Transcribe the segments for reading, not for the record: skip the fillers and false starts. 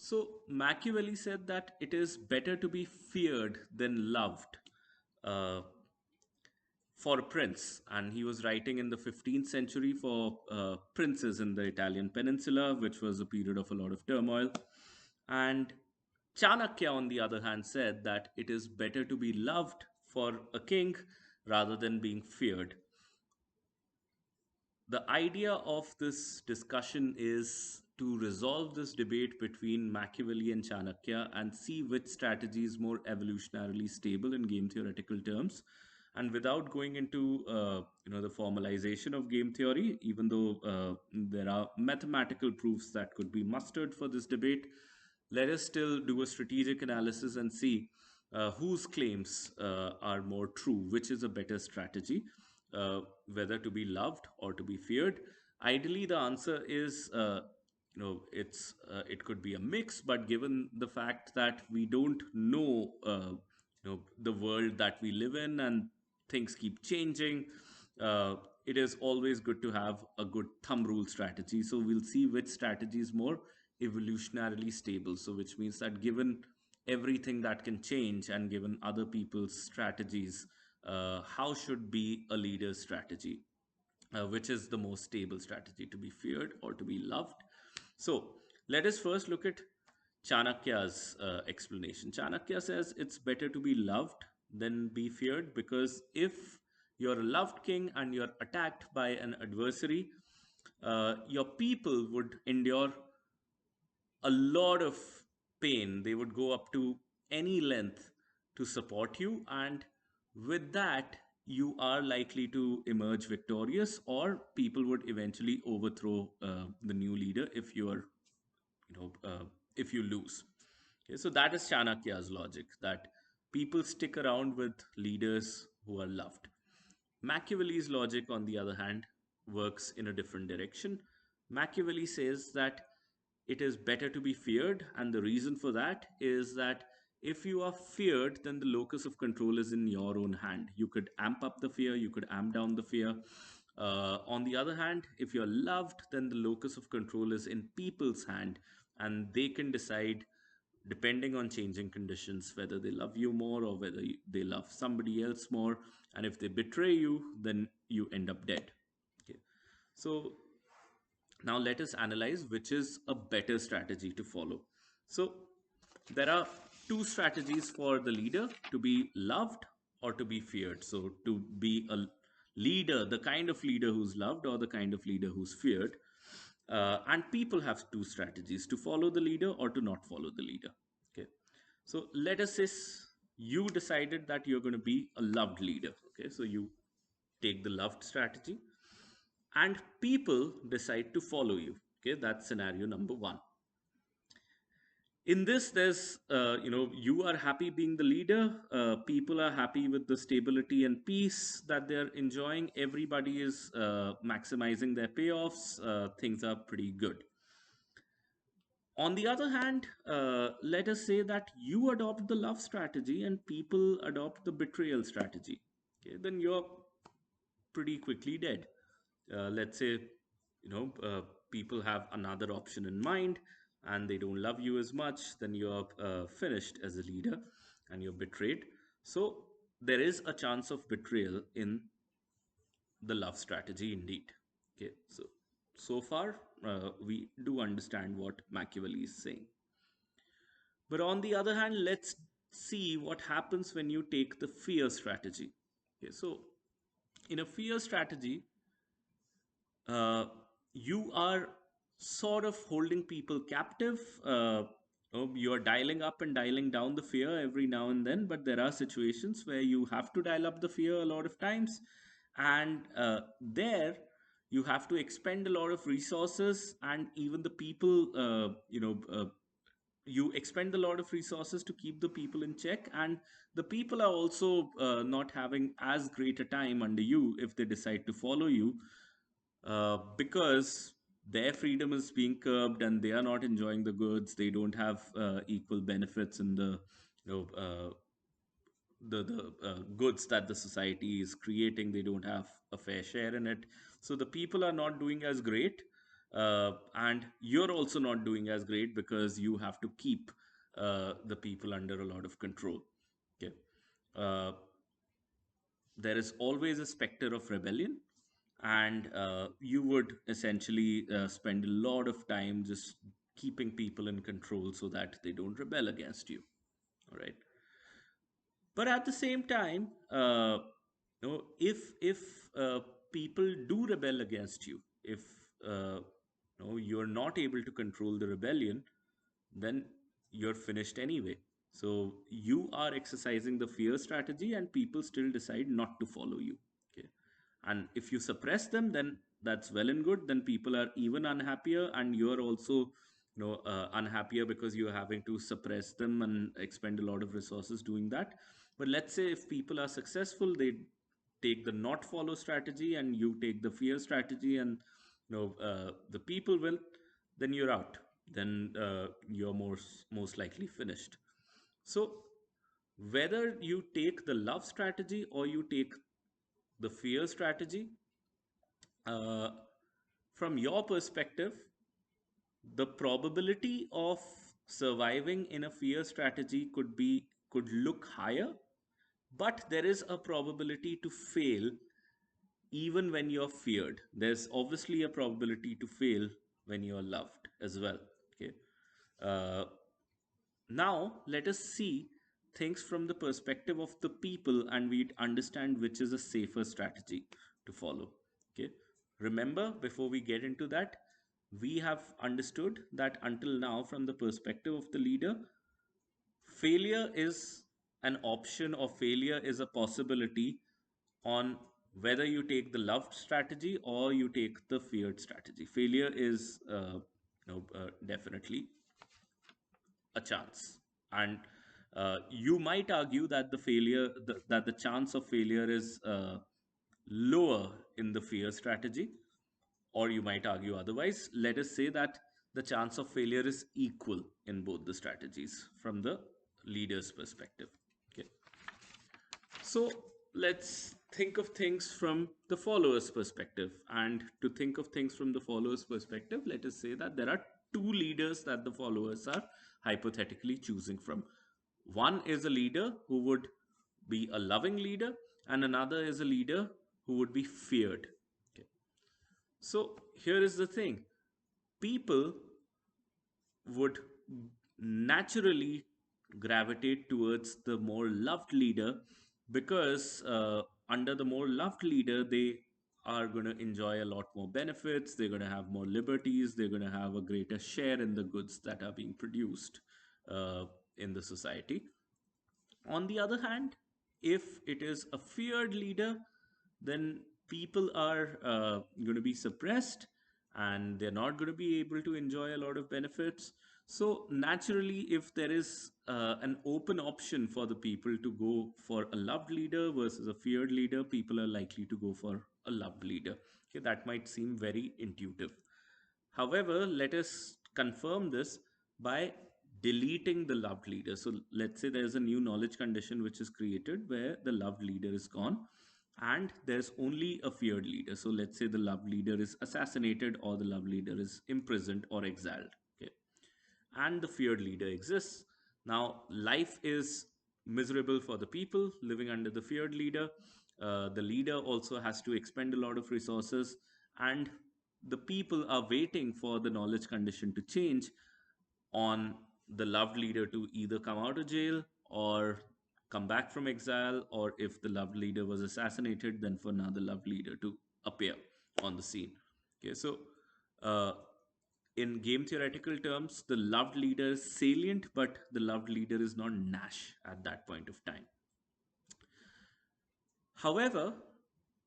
So Machiavelli said that it is better to be feared than loved uh, for a prince. And he was writing in the 15th century for princes in the Italian peninsula, which was a period of a lot of turmoil. And Chanakya, on the other hand, said that it is better to be loved for a king rather than being feared. The idea of this discussion is to resolve this debate between Machiavelli and Chanakya and see which strategy is more evolutionarily stable in game theoretical terms. And without going into the formalization of game theory, even though there are mathematical proofs that could be mustered for this debate, let us still do a strategic analysis and see whose claims are more true, which is a better strategy, uh, whether to be loved or to be feared. Ideally, the answer is it could be a mix, but given the fact that we don't know the world that we live in and things keep changing, uh, it is always good to have a good thumb rule strategy. So we'll see which strategy is more evolutionarily stable. So which means that given everything that can change and given other people's strategies, how should be a leader's strategy? Which is the most stable strategy, to be feared or to be loved? So let us first look at Chanakya's explanation. Chanakya says it's better to be loved than be feared, because if you're a loved king and you're attacked by an adversary, your people would endure a lot of pain. They would go up to any length to support you, and with that, you are likely to emerge victorious, or people would eventually overthrow the new leader if you are, if you lose. Okay, so that is Chanakya's logic, that people stick around with leaders who are loved. Machiavelli's logic, on the other hand, works in a different direction. Machiavelli says that it is better to be feared, and the reason for that is that if you are feared, then the locus of control is in your own hand. You could amp up the fear, you could amp down the fear. On the other hand, if you're loved, then the locus of control is in people's hand, and they can decide, depending on changing conditions, whether they love you more or whether they love somebody else more. And if they betray you, then you end up dead. Okay. So now let us analyze which is a better strategy to follow. So there are two strategies for the leader: to be loved or to be feared. So to be a leader, the kind of leader who's loved or the kind of leader who's feared. And people have two strategies: to follow the leader or to not follow the leader. Okay. So let us say you decided that you're going to be a loved leader. Okay. So you take the loved strategy, and people decide to follow you. Okay, that's scenario number one. In this, there's you are happy being the leader, people are happy with the stability and peace that they're enjoying, everybody is maximizing their payoffs, things are pretty good. On the other hand, let us say that you adopt the love strategy and people adopt the betrayal strategy. Okay, then you're pretty quickly dead. Let's say, people have another option in mind and they don't love you as much, then you're finished as a leader and you're betrayed. So there is a chance of betrayal in the love strategy indeed. Okay, so far we do understand what Machiavelli is saying. But on the other hand, let's see what happens when you take the fear strategy. Okay, so in a fear strategy, uh, you are sort of holding people captive. You're dialing up and dialing down the fear every now and then, but there are situations where you have to dial up the fear a lot of times, and there you have to expend a lot of resources, and even the people, you expend a lot of resources to keep the people in check, and the people are also not having as great a time under you if they decide to follow you, because their freedom is being curbed and they are not enjoying the goods. They don't have equal benefits in the goods that the society is creating. They don't have a fair share in it. So the people are not doing as great. And you're also not doing as great because you have to keep the people under a lot of control. Okay. Uh, there is always a specter of rebellion, and you would essentially spend a lot of time just keeping people in control so that they don't rebel against you. All right. But at the same time, if people do rebel against you, if you're not able to control the rebellion, then you're finished anyway. So you are exercising the fear strategy, and people still decide not to follow you. Okay. And if you suppress them, then that's well and good. Then people are even unhappier, and you're also unhappier because you're having to suppress them and expend a lot of resources doing that. But let's say if people are successful, they take the not follow strategy, and you take the fear strategy, and the people will, then you're out. Then you're most likely finished. So whether you take the love strategy or you take the fear strategy, uh, from your perspective, the probability of surviving in a fear strategy could look higher, but there is a probability to fail even when you're feared. There's obviously a probability to fail when you're loved as well. Okay. Uh, Now, let us see things from the perspective of the people, and we understand which is a safer strategy to follow. Okay. Remember, before we get into that, we have understood that until now, from the perspective of the leader, failure is an option, or failure is a possibility on whether you take the loved strategy or you take the feared strategy. Failure is definitely a chance. And you might argue that that the chance of failure is lower in the fear strategy, or you might argue otherwise. Let us say that the chance of failure is equal in both the strategies from the leader's perspective. Okay. So let's think of things from the follower's perspective. And to think of things from the follower's perspective, let us say that there are two leaders that the followers are hypothetically choosing from. One is a leader who would be a loving leader, and another is a leader who would be feared. Okay. So here is the thing, people would naturally gravitate towards the more loved leader, because under the more loved leader, they are going to enjoy a lot more benefits, they're going to have more liberties, they're going to have a greater share in the goods that are being produced uh, in the society. On the other hand, if it is a feared leader, then people are going to be suppressed, and they're not going to be able to enjoy a lot of benefits. So, naturally, if there is an open option for the people to go for a loved leader versus a feared leader, people are likely to go for a loved leader. Okay, that might seem very intuitive. However, let us confirm this by deleting the loved leader. So let's say there's a new knowledge condition which is created where the loved leader is gone, and there's only a feared leader. So let's say the loved leader is assassinated, or the loved leader is imprisoned or exiled. Okay. And the feared leader exists. Now, life is miserable for the people living under the feared leader. The leader also has to expend a lot of resources, and the people are waiting for the knowledge condition to change on the loved leader to either come out of jail or come back from exile, or if the loved leader was assassinated, then for another loved leader to appear on the scene. Okay, so uh, in game theoretical terms, the loved leader is salient, but the loved leader is not Nash at that point of time. However,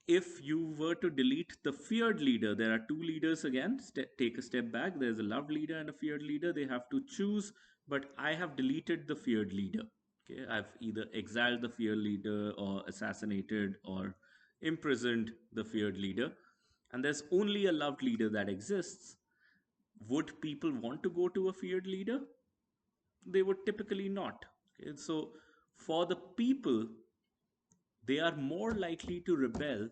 if you were to delete the feared leader, there are two leaders again. Take a step back. There's a loved leader and a feared leader. They have to choose, but I have deleted the feared leader. Okay, I've either exiled the feared leader, or assassinated, or imprisoned the feared leader, and there's only a loved leader that exists. Would people want to go to a feared leader? They would typically not. Okay? So, for the people, they are more likely to rebel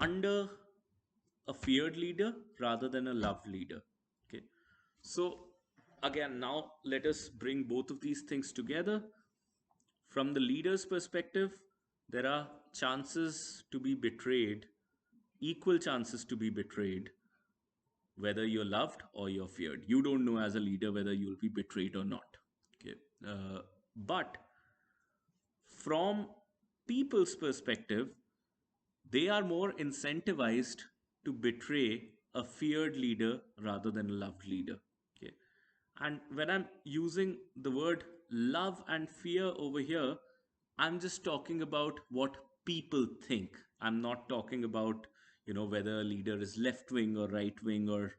under a feared leader rather than a loved leader. Okay. So, again, now let us bring both of these things together. From the leader's perspective, there are chances to be betrayed, equal chances to be betrayed, whether you're loved or you're feared. You don't know as a leader whether you'll be betrayed or not. Okay. But from people's perspective, they are more incentivized to betray a feared leader rather than a loved leader. Okay. And when I'm using the word love and fear over here, I'm just talking about what people think. I'm not talking about, whether a leader is left wing or right wing or,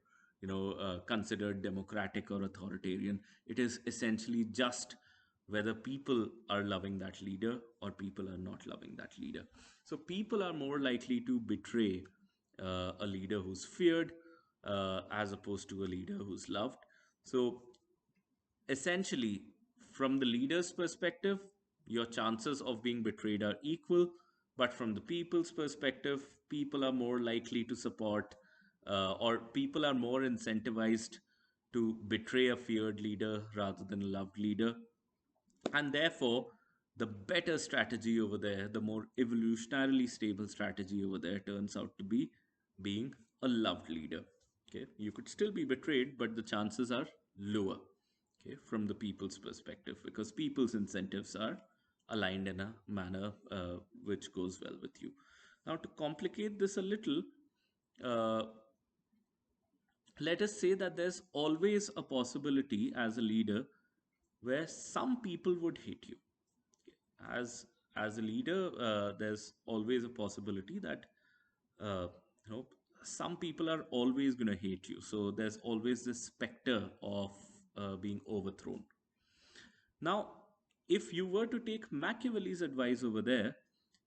considered democratic or authoritarian. It is essentially just whether people are loving that leader or people are not loving that leader. So people are more likely to betray a leader who's feared as opposed to a leader who's loved. So essentially, from the leader's perspective, your chances of being betrayed are equal. But from the people's perspective, people are more likely to support, or people are more incentivized to betray a feared leader rather than a loved leader. And therefore, the better strategy over there, the more evolutionarily stable strategy over there turns out to be being a loved leader. Okay, you could still be betrayed, but the chances are lower. Okay, from the people's perspective, because people's incentives are aligned in a manner which goes well with you. Now, to complicate this a little, uh, let us say that there's always a possibility as a leader where some people would hate you. As a leader, there's always a possibility that uh, you know some people are always going to hate you. So there's always this specter of being overthrown. Now, if you were to take Machiavelli's advice over there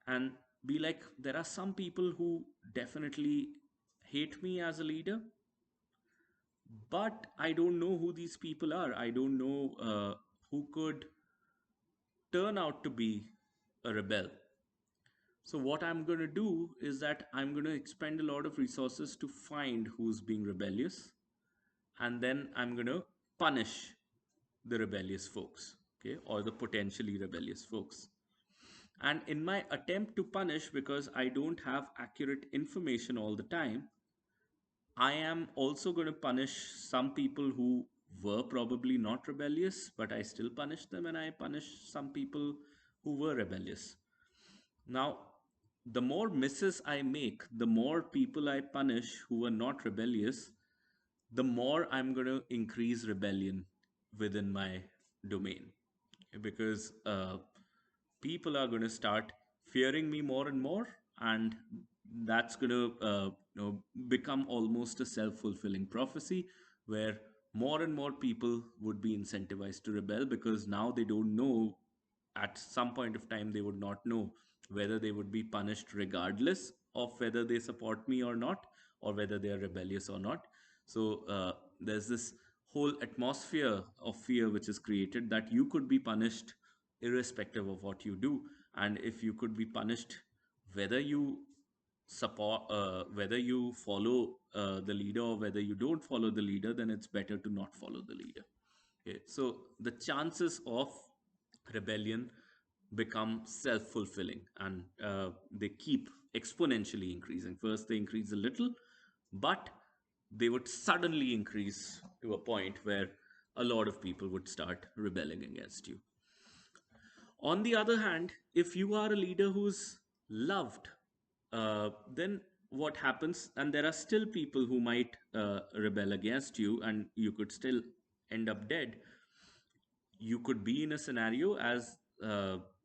and be like, there are some people who definitely hate me as a leader, but I don't know who these people are. I don't know who could turn out to be a rebel. So, what I'm going to do is that I'm going to expend a lot of resources to find who's being rebellious, and then I'm going to punish the rebellious folks, okay, or the potentially rebellious folks. And in my attempt to punish, because I don't have accurate information all the time, I am also going to punish some people who were probably not rebellious, but I still punish them, and I punish some people who were rebellious. Now, the more misses I make, the more people I punish who are not rebellious, the more I'm going to increase rebellion within my domain. Because people are going to start fearing me more and more, and that's going to become almost a self-fulfilling prophecy where more and more people would be incentivized to rebel because now they don't know, at some point of time they would not know whether they would be punished regardless of whether they support me or not, or whether they are rebellious or not. So there's this whole atmosphere of fear which is created that you could be punished irrespective of what you do. And if you could be punished whether you support, whether you follow the leader or whether you don't follow the leader, then it's better to not follow the leader. Okay, so the chances of rebellion become self-fulfilling, and they keep exponentially increasing. First they increase a little, but they would suddenly increase to a point where a lot of people would start rebelling against you. On the other hand, if you are a leader who's loved, then what happens, and there are still people who might rebel against you, and you could still end up dead. You could be in a scenario, as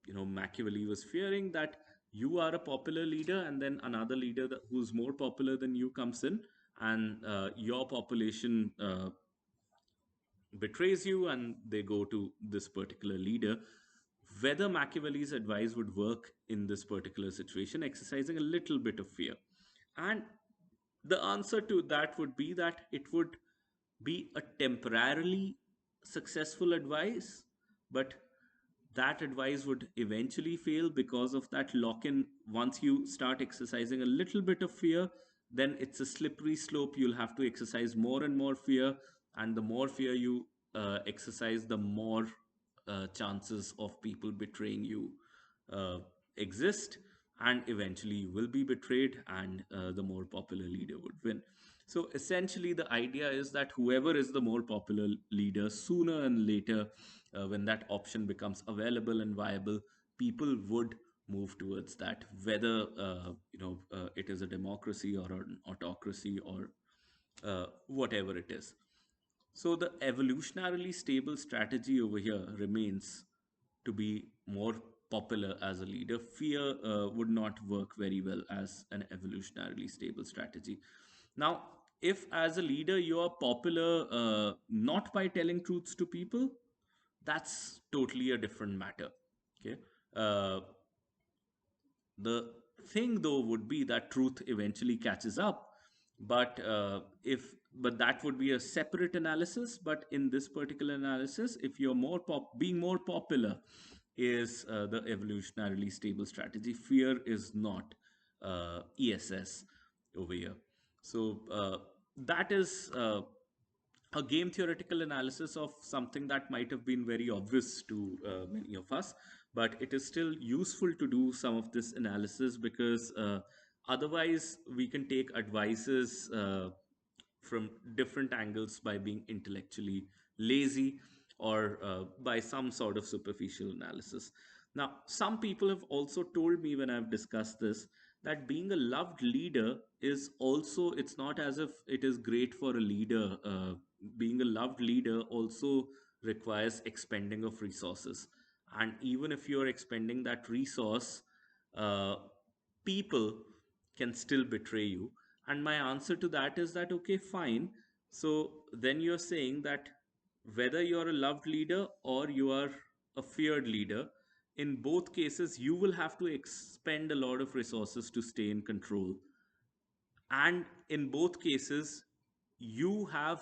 Machiavelli was fearing, that you are a popular leader and then another leader who's more popular than you comes in, and your population betrays you and they go to this particular leader. Whether Machiavelli's advice would work in this particular situation, exercising a little bit of fear. And the answer to that would be that it would be a temporarily successful advice, but that advice would eventually fail because of that lock in. Once you start exercising a little bit of fear, then it's a slippery slope. You'll have to exercise more and more fear, and the more fear you exercise, the more chances of people betraying you uh, exist, and eventually you will be betrayed, and the more popular leader would win. So essentially, the idea is that whoever is the more popular leader, sooner and later, when that option becomes available and viable, people would move towards that, whether it is a democracy or an autocracy or whatever it is. So the evolutionarily stable strategy over here remains to be more popular as a leader. Fear would not work very well as an evolutionarily stable strategy. Now, if as a leader you are popular not by telling truths to people, that's totally a different matter. Okay. Uh, the thing though would be that truth eventually catches up, but that would be a separate analysis. But in this particular analysis, if you're being more popular is the evolutionarily stable strategy. Fear is not ESS over here. So that is a game theoretical analysis of something that might have been very obvious to many of us, but it is still useful to do some of this analysis, because otherwise we can take advices from different angles by being intellectually lazy, or by some sort of superficial analysis. Now, some people have also told me when I've discussed this that being a loved leader is also, it's not as if it is great for a leader. Being a loved leader also requires expending of resources. And even if you're expending that resource, uh, people can still betray you. And my answer to that is that, okay, fine. So then you're saying that whether you're a loved leader or you are a feared leader, in both cases, you will have to expend a lot of resources to stay in control. And in both cases, you have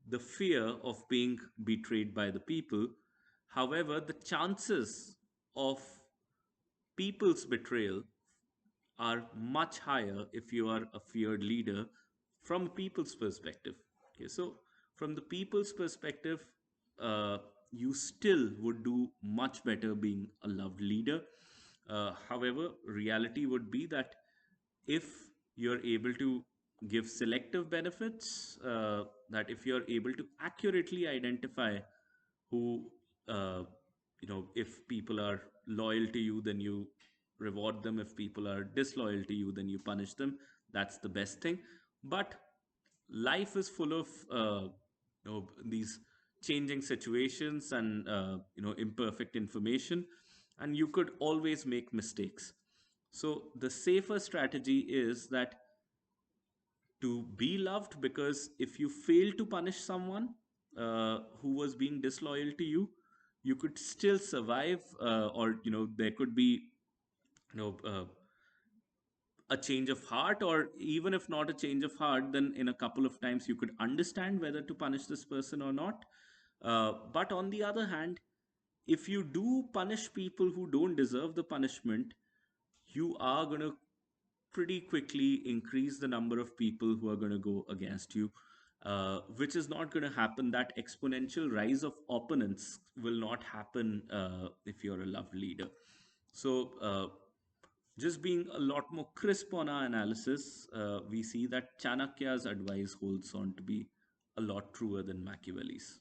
the fear of being betrayed by the people. However, the chances of people's betrayal are much higher if you are a feared leader from people's perspective. Okay, so from the people's perspective, you still would do much better being a loved leader. However, reality would be that if you're able to give selective benefits, that if you're able to accurately identify who, if people are loyal to you, then you reward them. If people are disloyal to you, then you punish them. That's the best thing. But life is full of these changing situations and imperfect information, and you could always make mistakes. So the safer strategy is that to be loved, because if you fail to punish someone who was being disloyal to you, you could still survive, or there could be a change of heart, or even if not a change of heart, then in a couple of times you could understand whether to punish this person or not. But on the other hand, if you do punish people who don't deserve the punishment, you are going to pretty quickly increase the number of people who are going to go against you, which is not going to happen. That exponential rise of opponents will not happen if you're a love leader. So, just being a lot more crisp on our analysis, we see that Chanakya's advice holds on to be a lot truer than Machiavelli's.